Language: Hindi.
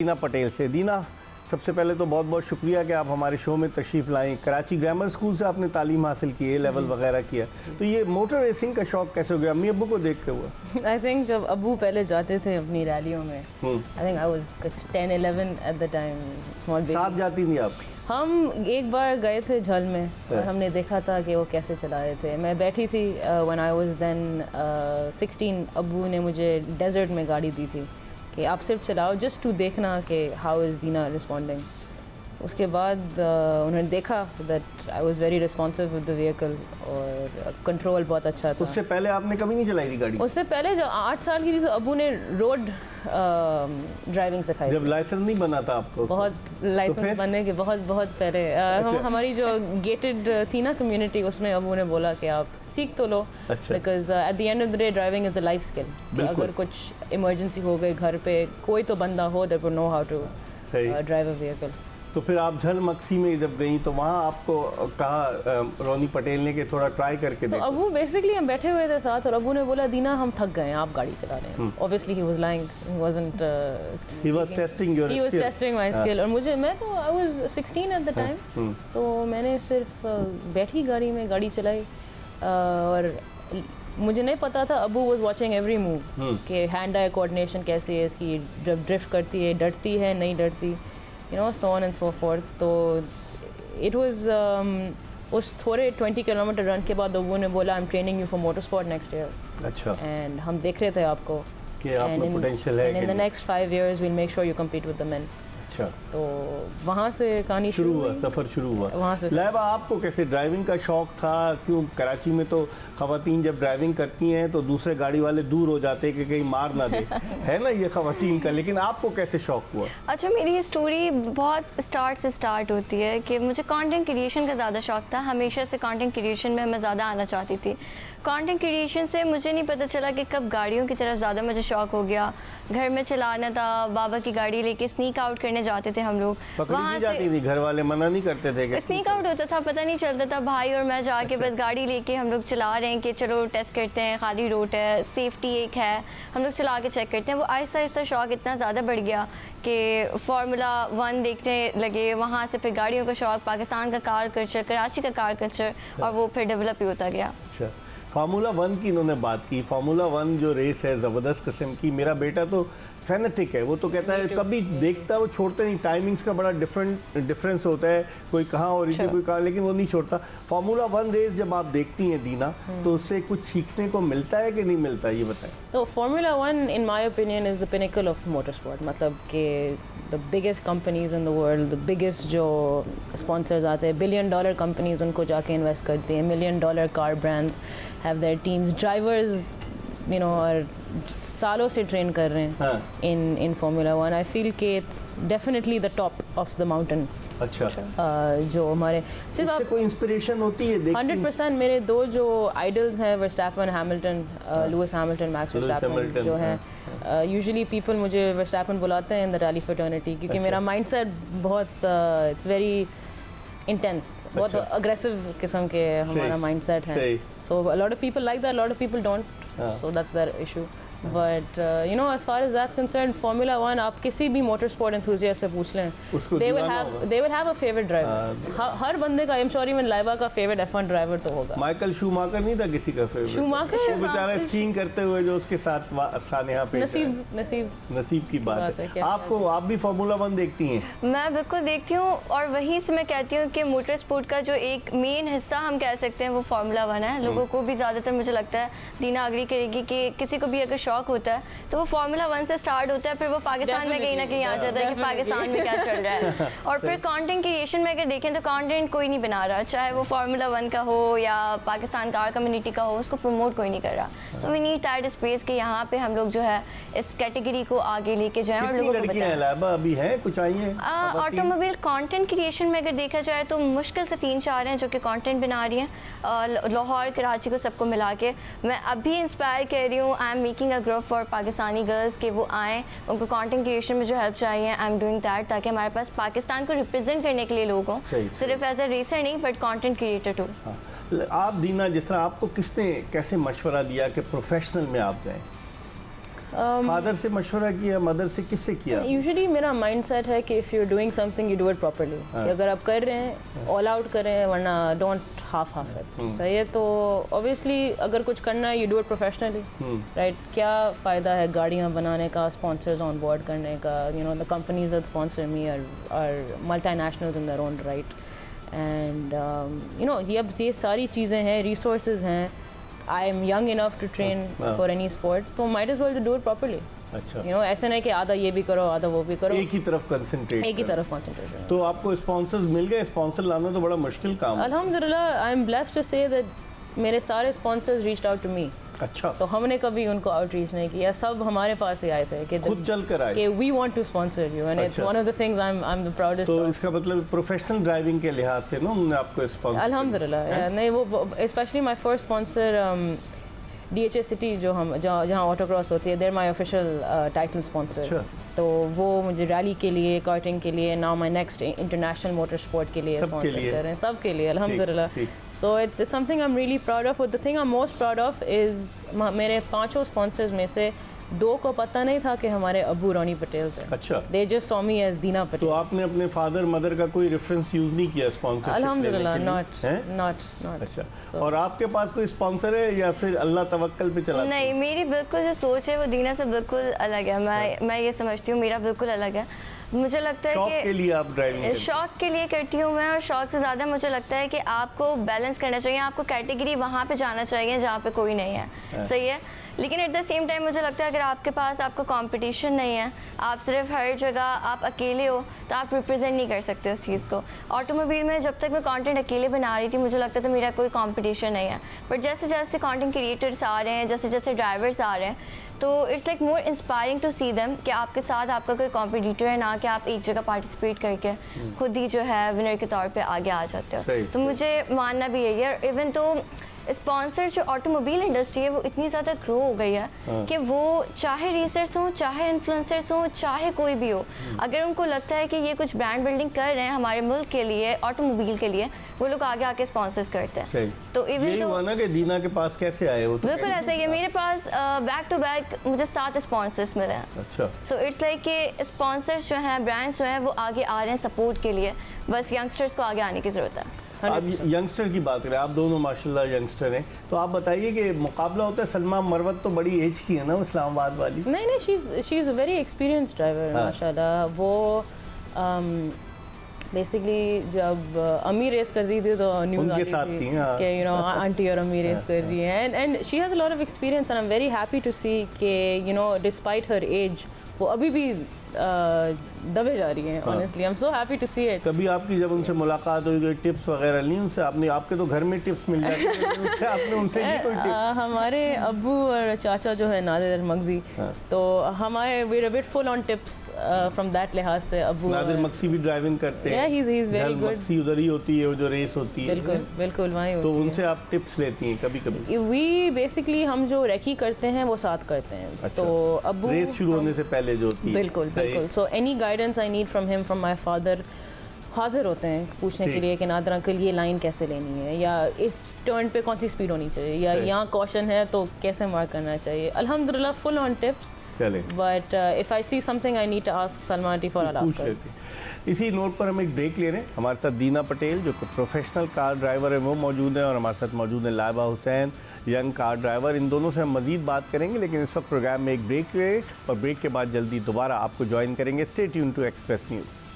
दीना पटेल से। दीना, सबसे पहले तो बहुत बहुत शुक्रिया कि आप हमारे शो में तशरीफ़ लाएं। कराची ग्रामर स्कूल से आपने तालीम हासिल की, ए लेवल वगैरह किया, तो ये मोटर रेसिंग का शौक़ कैसे हो गया? अम्मी अब्बू को देख के हुआ? आई थिंक जब अब्बू पहले जाते थे अपनी रैलियों में, I think I was 10-11 at the time, small baby. साथ जाती थी आप? हम एक बार गए थे झल में और हमने देखा था कि वो कैसे चला रहे थे। मैं बैठी थी व्हेन आई वाज देन 16। अब्बू ने मुझे डेजर्ट में गाड़ी दी थी कि आप सिर्फ चलाओ, जस्ट टू देखना कि हाउ इज़ दीना रिस्पॉन्डिंग। उसके बाद उन्होंने देखा that I was very responsive with the vehicle और कंट्रोल बहुत अच्छा था। उससे पहले आपने कभी नहीं चलाई थी गाड़ी? उससे पहले जब 8 साल की थी तो अब्बू ने रोड ड्राइविंग सिखाई। जब लाइसेंस नहीं बना था आपको? बहुत लाइसेंस बनने के बहुत पहले अच्छा। हमारी जो गेटेड थी ना कम्युनिटी, उसमें अब्बू ने बोला कि आप सीख तो लो, because at the end of the day driving is the life skill. अगर कुछ इमरजेंसी हो गई घर पे, कोई तो बंदा हो that would know how to drive a vehicle. तो फिर आप झल मक्सी में जब गई तो वहाँ आपको कहा रोनी पटेल ने कि थोड़ा ट्राई करके देखो? तो अब्बू बेसिकली हम बैठे हुए थे साथ और अब्बू ने बोला दीना हम थक गए हैं, आप गाड़ी चला रहे हैं। Obviously he was lying, he wasn't, he was testing your skill. He was testing my skill. और मैं तो I was 16 at the time, तो मैंने सिर्फ बैठी गाड़ी में गाड़ी चलाई और मुझे नहीं पता था अब्बू वाज वाचिंग एवरी मूव कि हैंड आई कोऑर्डिनेशन कैसी है इसकी, जब ड्रिफ्ट करती है डरती है नहीं डरती, you know, so on and so forth. तो it was उस थोड़े 20 किलोमीटर रन के बाद अब्बू ने बोला I am training you for motor sport next year. अच्छा। एंड हम देख रहे थे आपको कि आप में पोटेंशियल है। And in the next 5 years we'll make sure you compete with the men. अच्छा। तो वहाँ से कहानी शुरू हुआ, सफ़र शुरू हुआ वहाँ से। लैबा, आपको कैसे ड्राइविंग का शौक़ था? क्यों कराची में तो ख़वातीन जब ड्राइविंग करती हैं तो दूसरे गाड़ी वाले दूर हो जाते हैं कि कहीं मार ना दे, है ना ये ख़वातीन का, लेकिन आपको कैसे शौक़ हुआ? अच्छा, मेरी स्टोरी बहुत स्टार्ट से स्टार्ट होती है कि मुझे कंटेंट क्रिएशन का ज़्यादा शौक़ था। हमेशा से कंटेंट क्रिएशन में मैं ज़्यादा आना चाहती थी। कंटेंट क्रिएशन से मुझे नहीं पता चला कि कब गाड़ियों की तरफ ज़्यादा मुझे शौक़ हो गया। घर में चलाना था, बाबा की गाड़ी लेके स्नीक आउट करने जाते थे हम लोग। वहाँ जाती थी, घर वाले मना नहीं करते थे? स्नीक आउट होता था, पता नहीं चलता था, भाई और मैं जाके बस गाड़ी लेके हम लोग चला रहे हैं कि चलो टेस्ट करते हैं, खाली रोड है, सेफ्टी एक है, हम लोग चला के चेक करते हैं। वो आहिस्ता आहिस्ता शौक़ इतना ज़्यादा बढ़ गया कि फार्मूला 1 देखने लगे, वहाँ से फिर गाड़ियों का शौक़, पाकिस्तान का कार कल्चर, कराची का कार कल्चर, और वो फिर डेवलप ही होता गया। अच्छा, फार्मूला 1 की इन्होंने बात की। फार्मूला 1 जो रेस है ज़बरदस्त किस्म की, मेरा बेटा तो फैनेटिक है, वो तो कहता है कभी देखता है वो छोड़ते नहीं। टाइमिंग्स का बड़ा डिफरेंस होता है, कोई कहाँ हो रही थी कोई कहाँ, लेकिन वो नहीं छोड़ता। फार्मूला 1 रेस जब आप देखती हैं दीना, तो उससे कुछ सीखने को मिलता है कि नहीं मिलता, ये बताएं। तो formula 1 in my opinion is the pinnacle of motor sport. मतलब कि the biggest companies in the world, the biggest जो स्पॉन्सर्स आते हैं, $1 billion कंपनीज उनको जाके इन्वेस्ट करती हैं, $1 million car brands have their teams, drivers you know और सालों से ट्रेन कर रहे हैं इन फार्मूला 1। आई फील कि it's definitely the top of the mountain. अच्छा। जो हमारे सिर्फ आप कोई इंस्पिरेशन होती है? 100% मेरे दो जो आइडल्स हैं, Verstappen, Hamilton, Lewis Hamilton, max Verstappen जो हैं। यूजुअली पीपल मुझे वर्स्टैपन बुलाते हैं इन द रैली फ्रेटर्निटी, क्योंकि मेरा माइंडसेट बहुत इट्स वेरी इंटेंस, बहुत अग्रेसिव किस्म के हमारा माइंडसेट है। So a lot of people like that, a lot of people don't, so that's their issue. But you know, as far as that's concerned, Formula 1 आप किसी भी मोटर स्पोर्ट एंथुसियास्ट से पूछ लें, they will have a favorite driver. हर बंदे का, I'm sure even लाइबा का फेवरेट F1 ड्राइवर तो होगा। माइकल शूमाकर नहीं था किसी का फेवरेट? शूमाकर वो बेचारा स्कीइंग करते हुए जो उसके साथ सानिया पे नसीब की बात है। आपको, आप भी फार्मूला 1 देखती हैं? मैं बिल्कुल देखती हूँ, और वहीं से मैं कहती हूँ कि मोटर स्पोर्ट का जो एक मेन हिस्सा हम कह सकते हैं वो फार्मूला 1 है। लोगों को भी ज़्यादातर मुझे लगता है, दीना अग्री करेगी, कि किसी को भी अगर शौक होता है तो वो फार्मूला 1 से स्टार्ट होता है, फिर वो पाकिस्तान में कहीं ना कहीं आ जाता है कि पाकिस्तान में क्या चल रहा है। और फिर कंटेंट क्रिएशन में अगर देखें तो कंटेंट कोई नहीं बना रहा, चाहे वो फार्मूला 1 का हो या पाकिस्तान कार कम्युनिटी का हो, उसको प्रमोट कोई नहीं कर रहा। So we need that space कि यहाँ पे हम लोग जो है इस कैटेगरी को आगे लेके जाएं और लोगों को बताएं। अभी हैं कुछ आई हैं ऑटोमोबाइल कंटेंट क्रिएशन में अगर देखा जाए तो मुश्किल से 3-4 हैं जो कि कंटेंट बना रही हैं, लाहौर, कराची को सबको मिला के। मैं अभी इंस्पायर कर रही हूँ, I am making a group for Pakistani girls के वो आएँ, उनको कंटेंट क्रिएशन में जो हेल्प चाहिए, आई एम डूइंग दैट, ताकि हमारे पास पाकिस्तान को रिप्रेजेंट करने के लिए लोग हों, सिर्फ एज अ रेसर नहीं बट कंटेंट क्रिएटर टू। आप दीना, जिस तरह आपको किसने कैसे मशवरा दिया कि प्रोफेशनल में आप जाएं? फादर से मशवरा किया, मदर से, किससे किया? यूजुअली मेरा माइंडसेट है कि if you are doing something you do it properly, कि अगर आप कर रहे हैं ऑल आउट कर रहे हैं, वरना डोंट हाफ इट। सही है, तो ऑब्वियसली अगर कुछ करना है you do it professionally, right? क्या फ़ायदा है गाड़ियाँ बनाने का, स्पॉन्सर्स ऑन बोर्ड करने का, you know the companies that sponsor me are multinational in their own right, and you know ये सारी चीज़ें हैं, रिसोर्सेज हैं। I am young enough to train for any sport, तो might as well to do it properly. अच्छा, You know, ऐसे नहीं कि आधा ये भी करो आधा वो भी करो, एक ही तरफ कंसंट्रेट, एक ही तरफ कंसंट्रेशन। तो आपको स्पॉन्सर्स मिल गए? स्पॉन्सर लाना तो बड़ा मुश्किल काम है। अल्हम्दुलिल्लाह, I am blessed to say that मेरे सारे sponsors reached out to me. अच्छा, तो हमने कभी उनको आउटरीच नहीं किया, सब हमारे पास ही आए थे कि खुद चल कर आए कि we want to sponsor you, and it's one of the things I am the proudest. तो इसका मतलब प्रोफेशनल ड्राइविंग के लिहाज से ना उन्होंने आपको स्पॉन्सर? अल्हम्दुलिल्लाह, नहीं वो specially my first sponsor DHA city, जो हम जहाँ ऑटोक्रॉस होती है, there my official title sponsor. तो वो मुझे रैली के लिए, कार्टिंग के लिए, now my next international motor sport के लिए स्पॉन्सर कर रहे हैं, सब के लिए अल्हम्दुलिल्लाह। So it's something I am really proud of. But the thing I am most proud of is मेरे 5 स्पॉन्सर्स में से 2 को पता नहीं था कि हमारे अबू रोनी पटेल थे। अच्छा, they just saw me as Dina तो पटेल। आपने अपने फादर मदर का कोई रेफरेंस यूज नहीं किया स्पॉन्सरशिप? अल्हम्दुलिल्लाह, नॉट। अच्छा, और आपके पास कोई स्पॉन्सर है या फिर अल्लाह तवक्कल पे चलाते हैं? नहीं, मेरी बिल्कुल जो सोच है वो दीना से बिल्कुल अलग है। मैं ये समझती हूँ, मेरा बिल्कुल अलग है। मुझे लगता है शौक कि के लिए आप ड्राइविंग करते हैं? शौक के लिए करती हूँ मैं, और शौक से ज़्यादा मुझे लगता है कि आपको बैलेंस करना चाहिए, आपको कैटेगरी वहाँ पे जाना चाहिए जहाँ पे कोई नहीं है। सही है, लेकिन एट द सेम टाइम मुझे लगता है अगर आपके पास आपको कंपटीशन नहीं है, आप सिर्फ हर जगह आप अकेले हो, तो आप रिप्रेजेंट नहीं कर सकते उस चीज़ को। ऑटोमोबाइल में जब तक मैं कंटेंट अकेले बना रही थी, मुझे लगता था मेरा कोई कंपटीशन नहीं है, बट जैसे जैसे कंटेंट क्रिएटर्स आ रहे हैं, जैसे जैसे ड्राइवर्स आ रहे हैं, तो it's like more inspiring to see them कि आपके साथ आपका कोई कॉम्पिटिटर है, ना कि आप एक जगह पार्टिसिपेट करके खुद ही जो है विनर के तौर पे आगे आ जाते हो। तो मुझे मानना भी यही है। इवन तो स्पॉन्सर जो ऑटोमोबाइल इंडस्ट्री है वो इतनी ज़्यादा ग्रो हो गई है कि वो चाहे रेसर्स हों, चाहे इन्फ्लुएंसर्स हों, चाहे कोई भी हो, अगर उनको लगता है कि ये कुछ ब्रांड बिल्डिंग कर रहे हैं हमारे मुल्क के लिए, ऑटोमोबाइल के लिए, वो लोग आगे आके स्पॉन्सर्स करते हैं। तो इवन तो हुआ ना कि दीना के पास कैसे आए हो? तो बिल्कुल ऐसा ही है, मेरे पास बैक टू बैक मुझे 7 स्पॉन्सर्स मिले हैं। अच्छा, सो इट्स लाइक कि स्पॉन्सर्स जो हैं, ब्रांड्स जो हैं, वो आगे आ रहे हैं सपोर्ट के लिए, बस यंगस्टर्स को आगे आने की ज़रूरत है। आप यंगस्टर की बात करें, आप दोनों माशाल्लाह यंगस्टर हैं, तो आप बताइए कि मुकाबला होता है, सलमा मरवत तो बड़ी एज की है ना इस्लामाबाद वाली? नहीं, she is a very experienced driver माशाल्लाह। वो बेसिकली जब अम्मी रेस कर दी थी तो न्यूज़ उनके साथ थी कि यू नो आंटी और अम्मी रेस कर रही हैं, and she has a lot of experience, and I am very happy to see कि you know despite her age वो अभी भी दबे जा रही हैं। Honestly I am so happy to see it. कभी आपकी जब उनसे मुलाकात हुई, कोई टिप्स वगैरह ली उनसे आपने? आपके तो घर में टिप्स मिल जाती हैं, उनसे आपने उनसे ली कोई टिप? हमारे अब्बू और चाचा जो है नादिर मगजी, तो हमारे we are a bit full on tips from that लिहाज से। अब्बू नादिर मक्सी भी ड्राइविंग करते हैं? He is very good. Magsi उधर ही होती है वो जो रेस होती है? बिल्कुल वहीं होती तो है। उनसे आप टिप्स लेती हैं कभी कभी? वी बेसिकली हम जो रेकी करते हैं वो साथ करते हैं। अच्छा, तो अब्बू रेस शुरू होने से पहले जो होती है? बिल्कुल। So any guidance I need from him, from my father, हाजिर होते हैं पूछने के लिए कि नादिर अंकल ये लाइन कैसे लेनी है, या इस टर्न पे कौन सी स्पीड होनी चाहिए, या यहाँ कॉशन है तो कैसे मार्क करना चाहिए। अल्हम्दुलिल्लाह फुल ऑन टिप्स। चले, but if I see something I need to ask Salma aunty for ask. इसी नोट पर हम एक ब्रेक ले रहे हैं। हमारे साथ दीना पटेल जो प्रोफेशनल कार ड्राइवर है वो मौजूद हैं, और हमारे साथ मौजूद है Laiba Hussain, young car driver. इन दोनों से हम मज़ीद बात करेंगे, लेकिन इस वक्त प्रोग्राम में एक ब्रेक है, और ब्रेक के बाद जल्दी दोबारा आपको ज्वाइन करेंगे। Stay tune to Express news.